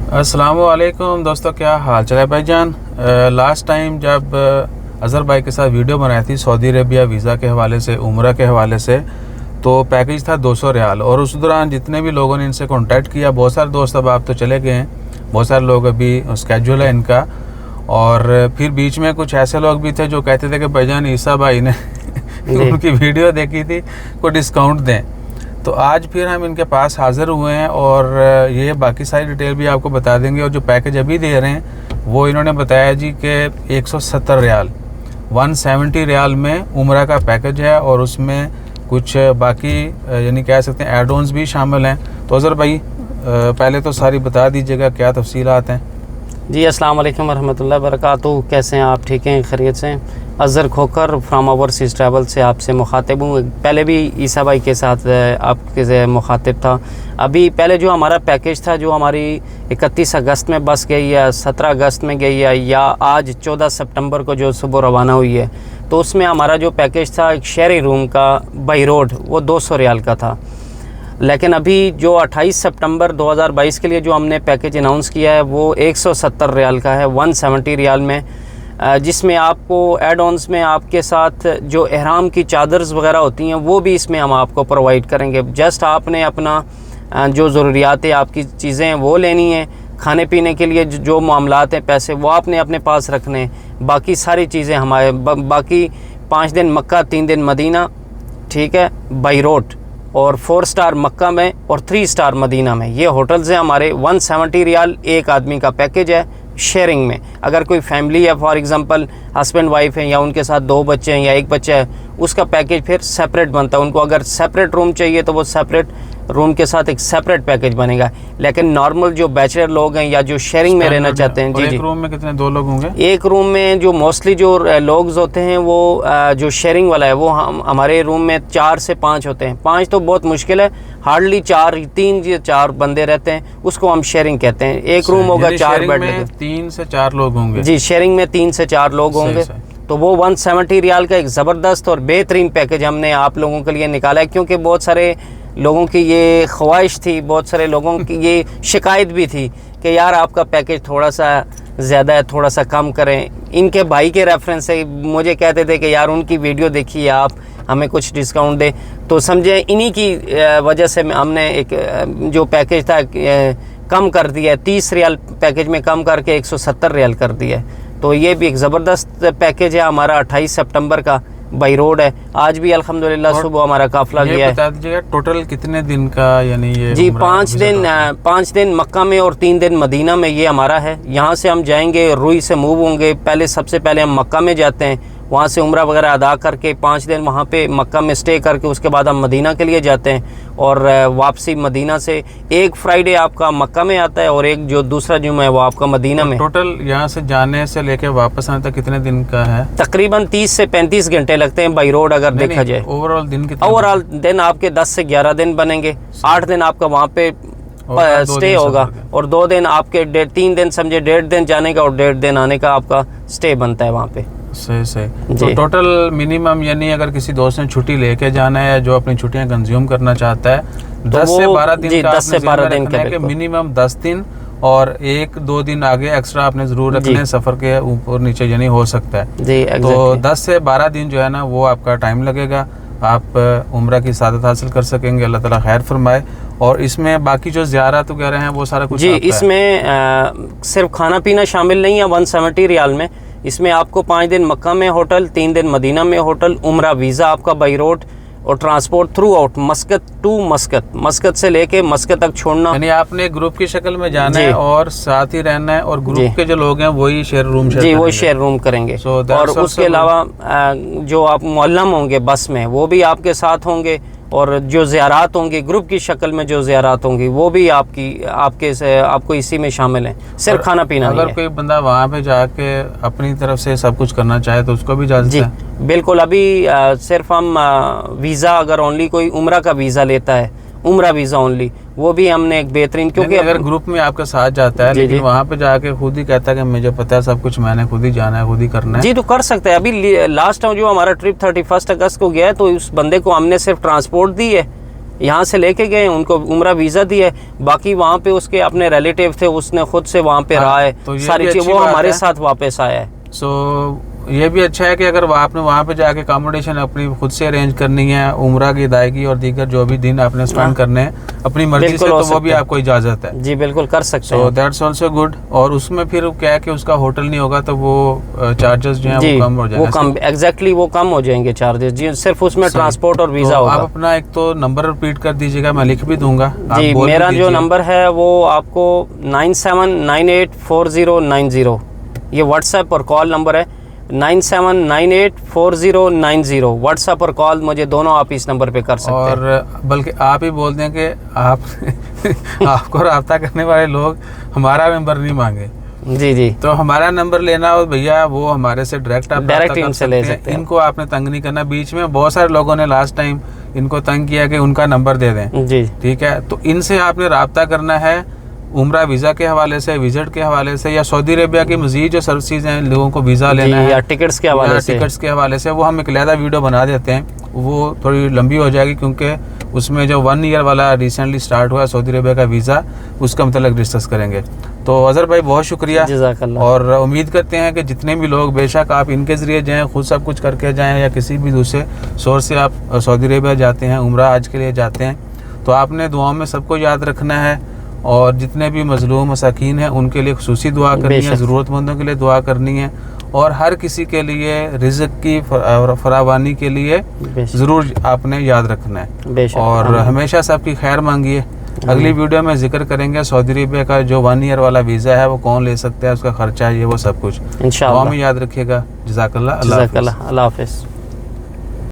अस्सलामुअलैकुम दोस्तों, क्या हाल चाल है भाईजान। लास्ट टाइम जब अज़हर भाई के साथ वीडियो बनाई थी सऊदी अरेबिया वीज़ा के हवाले से, उम्रा के हवाले से, तो पैकेज था 200 रियाल। और उस दौरान जितने भी लोगों ने इनसे कांटेक्ट किया, बहुत सारे दोस्त अब आप तो चले गए हैं, बहुत सारे लोग अभी स्केड्यूल है इनका। और फिर बीच में कुछ ऐसे लोग भी थे जो कहते थे कि भाईजान ईसा भाई ने उनकी वीडियो देखी थी, कोई डिस्काउंट दें। तो आज फिर हम इनके पास हाज़िर हुए हैं और ये बाकी सारी डिटेल भी आपको बता देंगे। और जो पैकेज अभी दे रहे हैं वो इन्होंने बताया जी कि 170 रियाल 170 रियाल में उम्रा का पैकेज है, और उसमें कुछ बाकी यानी कह सकते हैं एड ऑन्स भी शामिल हैं। तो अज़हर भाई पहले तो सारी बता दीजिएगा क्या तफसीलात हैं। जी अस्सलाम वालेकुम वरहमतुल्लाहि वबरकातुहू। कैसे हैं आप? ठीक हैं, खैरियत से? अज़हर खोकर फ्राम ओवरसीज़ ट्रैवल से आपसे मुखातिब हूँ। पहले भी ईसा भाई के साथ आपके से मुखातिब था। अभी पहले जो हमारा पैकेज था, जो हमारी 31 अगस्त में बस गई है, 17 अगस्त में गई है, या आज 14 सितंबर को जो सुबह रवाना हुई है, तो उसमें हमारा जो पैकेज था एक शहरी रूम का बाई रोड, वो 200 रियाल का था। लेकिन अभी जो 28 सितंबर 2022 के लिए जो हमने पैकेज अनाउंस किया है वो 170 रियाल का है, 170 रियाल में, जिसमें आपको एड ऑन्स में आपके साथ जो एहराम की चादर्स वगैरह होती हैं वो भी इसमें हम आपको प्रोवाइड करेंगे। जस्ट आपने अपना जो ज़रूरियात है, आपकी चीज़ें हैं वो लेनी है। खाने पीने के लिए जो मामलात हैं, पैसे वो आपने अपने पास रखने हैं। बाकी सारी चीज़ें हमारे बाकी 5 दिन मक्का, 3 दिन मदीना, ठीक है, बाई रोड, और 4 स्टार मक्का में और 3 स्टार मदीना में। ये होटल्स हैं हमारे। 170 रियाल एक आदमी का पैकेज है शेयरिंग में। अगर कोई फैमिली है, फॉर एग्जांपल हस्बैंड वाइफ है, या उनके साथ 2 बच्चे हैं या 1 बच्चा है, उसका पैकेज फिर सेपरेट बनता है। उनको अगर सेपरेट रूम चाहिए तो वो सेपरेट रूम के साथ एक सेपरेट पैकेज बनेगा। लेकिन नॉर्मल जो बैचलर लोग हैं या जो शेयरिंग में रहना चाहते हैं, जी एक रूम में कितने, 2 लोग होंगे एक रूम में? जो मोस्टली जो लोग होते हैं वो जो शेयरिंग वाला है वो हमारे रूम में 4 से 5 होते हैं। 5 तो बहुत मुश्किल है, हार्डली 4, 3 या 4 बंदे रहते हैं, उसको हम शेयरिंग कहते हैं। एक रूम होगा 4 बेड लगे, 3 से 4 लोग होंगे जी। शेयरिंग में 3 से 4 लोग होंगे। तो वो 170 रियाल का एक ज़बरदस्त और बेहतरीन पैकेज हमने आप लोगों के लिए निकाला है, क्योंकि बहुत सारे लोगों की ये ख्वाहिश थी, बहुत सारे लोगों की ये शिकायत भी थी कि यार आपका पैकेज थोड़ा सा ज़्यादा है, थोड़ा सा कम करें। इनके भाई के रेफरेंस से मुझे कहते थे कि यार उनकी वीडियो देखिए आप, हमें कुछ डिस्काउंट दे। तो समझे इन्हीं की वजह से हमने एक जो पैकेज था कम कर दिया है। 30 रियाल पैकेज में कम करके 170 रियाल कर दिया है। तो ये भी एक ज़बरदस्त पैकेज है हमारा। 28 सितंबर का बाई रोड है। आज भी अल्हम्दुलिल्लाह सुबह हमारा काफिला गया है। बता दीजिएगा टोटल कितने दिन का, यानी ये जी 5 दिन मक्का में और 3 दिन मदीना में ये हमारा है। यहाँ से हम जाएंगे, रुई से मूव होंगे। सबसे पहले हम मक्का में जाते हैं, वहाँ से उम्रा वगैरह अदा करके 5 दिन वहाँ पे मक्का में स्टे करके उसके बाद हम मदीना के लिए जाते हैं। और वापसी मदीना से एक फ्राइडे आपका मक्का में आता है और एक जो दूसरा जुम्मा है वो आपका मदीना में। टोटल यहाँ से जाने से लेके वापस आने तक कितने दिन का है? तकरीबन 30 से 35 घंटे लगते हैं बाई रोड अगर देखा जाए। ओवरऑल दिन कितने? ओवरऑल दिन आपके 10 से 11 दिन बनेंगे। 8 दिन आपका वहाँ पे स्टे होगा और 2 दिन आपके 3 दिन समझे 1.5 दिन जाने का और 1.5 दिन आने का आपका स्टे बनता है वहाँ पे। सही। तो टोटल मिनिमम, यानी अगर किसी दोस्त ने छुट्टी लेके जाना है, जो अपनी छुट्टियां कंज्यूम करना चाहता है, 10 से 12 दिन का 10 से 12 दिन का मिनिमम 10 दिन, और 1-2 दिन आगे एक्स्ट्रा आपने जरूर रखने, सफर के ऊपर नीचे यानी हो सकता है जी। तो 10 से 12 दिन जो है ना वो आपका टाइम लगेगा। आप उम्रा की सादत हासिल कर सकेंगे, अल्लाह ताला खैर फरमाए। और इसमें बाकी जो ज़ियारत वगैरह हैं वो सारा कुछ जी, इसमें सिर्फ खाना पीना शामिल नहीं है 170 रियाल में। इसमें आपको 5 दिन मक्का में होटल, 3 दिन मदीना में होटल, उम्रा वीज़ा आपका बाई रोड, और transport throughout Muscat to Muscat से लेके मस्कत तक छोड़ना। यानी आपने ग्रुप की शक्ल में जाना है और साथ ही रहना है, और ग्रुप के जो लोग हैं वही शेयर रूम शेयर रूम करेंगे। और उसके अलावा जो आप मुअल्लम होंगे बस में वो भी आपके साथ होंगे, और जो ज़ियारात होंगी ग्रुप की शक्ल में, जो ज़ियारात होंगी वो भी आपको इसी में शामिल हैं। सिर्फ खाना पीना अगर कोई बंदा वहाँ पे जाके अपनी तरफ से सब कुछ करना चाहे तो उसको भी इजाज़त है? बिल्कुल। अभी सिर्फ हम वीज़ा, अगर ओनली कोई उम्रा का वीज़ा लेता है, उम्रा वीज़ा ओनली, वो भी हमने एक बेहतरीन, क्योंकि अगर ग्रुप में आपके साथ जाता है लेकिन वहाँ पे जाके खुद ही कहता है कि मुझे पता है सब कुछ, मैंने खुद ही जाना है, खुद ही करना है, जी, तो कर सकते हैं। अभी लास्ट टाइम जो हमारा ट्रिप 31 अगस्त को गया है, तो उस बंदे को हमने सिर्फ ट्रांसपोर्ट दी है यहाँ से लेके गए, उनको उम्रा वीज़ा दिया, बाकी वहाँ पे उसके अपने रिलेटिव थे, उसने खुद से वहाँ पे रहा है, तो ये सारी भी चीज़ अच्छी वो बात हमारे है। साथ वापस आया है। सो ये भी अच्छा है कि अगर आपने वहाँ पे जाके अकोमोडेशन अपनी खुद से अरेंज करनी है, उम्रा की अदायगी और दीगर जो भी दिन आपने स्पेंड करने हैं अपनी मर्जी से, बिल्कुल हो तो वो भी सकता है। आपको इजाज़त है। जी बिल्कुल कर सकते सो हैं। That's also good. और उसमें फिर क्या है कि उसका होटल नहीं होगा तो वो चार्जेस जो हैं जी वो कम हो वो जाएंगे। कम, एग्जैक्टली वो कम हो जाएंगे चार्जेस जी, सिर्फ उसमें सही। ट्रांसपोर्ट और वीज़ा तो होगा। आप अपना एक तो नंबर रिपीट कर दीजिएगा, मैं लिख भी दूंगा। आप जी बोल भी मेरा जो दीजिए। नंबर है वो आपको 97984090, ये व्हाट्सएप और कॉल नंबर है। 97984090, व्हाट्सएप और कॉल मुझे दोनों आप इस नंबर पे कर सकते हैं। और बल्कि आप ही बोल दें कि आप आपको रब्ता करने वाले लोग हमारा नंबर नहीं मांगे, जी जी तो हमारा नंबर लेना हो भैया, वो हमारे से डायरेक्ट आप डायरेक्ट रब्ता कर इनसे ले सकते सकते हैं। हैं। इनको आपने तंग नहीं करना। बीच में बहुत सारे लोगों ने लास्ट टाइम इनको तंग किया कि उनका नंबर दे दें, जी ठीक है। तो इनसे आपने रब्ता करना है उम्रा वीज़ा के हवाले से, विजिट के हवाले से, या सऊदी अरेबिया की मज़ीद जो सर्विसेज हैं, लोगों को वीज़ा जी, लेना है या टिकट्स के हवाले से। टिकट्स के हवाले से, वो हम एक अलहदा वीडियो बना देते हैं। वो थोड़ी लंबी हो जाएगी क्योंकि उसमें जो 1 ईयर वाला रिसेंटली स्टार्ट हुआ है सऊदी अरेबिया का वीज़ा, उसका मतलब डिस्कस करेंगे। तो अज़हर भाई बहुत शुक्रिया, जज़ाकल्लाह। और उम्मीद करते हैं कि जितने भी लोग, बेशक आप इनके ज़रिए जाएँ, खुद सब कुछ करके जाएँ, या किसी भी दूसरे सोर्स से आप सऊदी अरेबिया जाते हैं, उम्रा आज के लिए जाते हैं, तो आपने दुआओं में सबको याद रखना है। और जितने भी मजलूम मसाकीन हैं उनके लिए खुसूसी दुआ करनी है, बेशक। ज़रूरतमंदों के लिए दुआ करनी है, और हर किसी के लिए रिज़्क़ की फरावानी के लिए बेशक ज़रूर आपने याद रखना है। बेशक। और आमीन। हमेशा सबकी खैर मांगिए। अगली वीडियो में जिक्र करेंगे सऊदी अरेबिया का जो 1 ईयर वाला वीज़ा है वो कौन ले सकता है, उसका खर्चा है, ये वो सब कुछ। इंशाअल्लाह। दुआ में याद रखिएगा। जज़ाकल्लाह। अल्लाह हाफ़िज़। जज़ाकल्लाह। अल्लाह हाफ़िज़।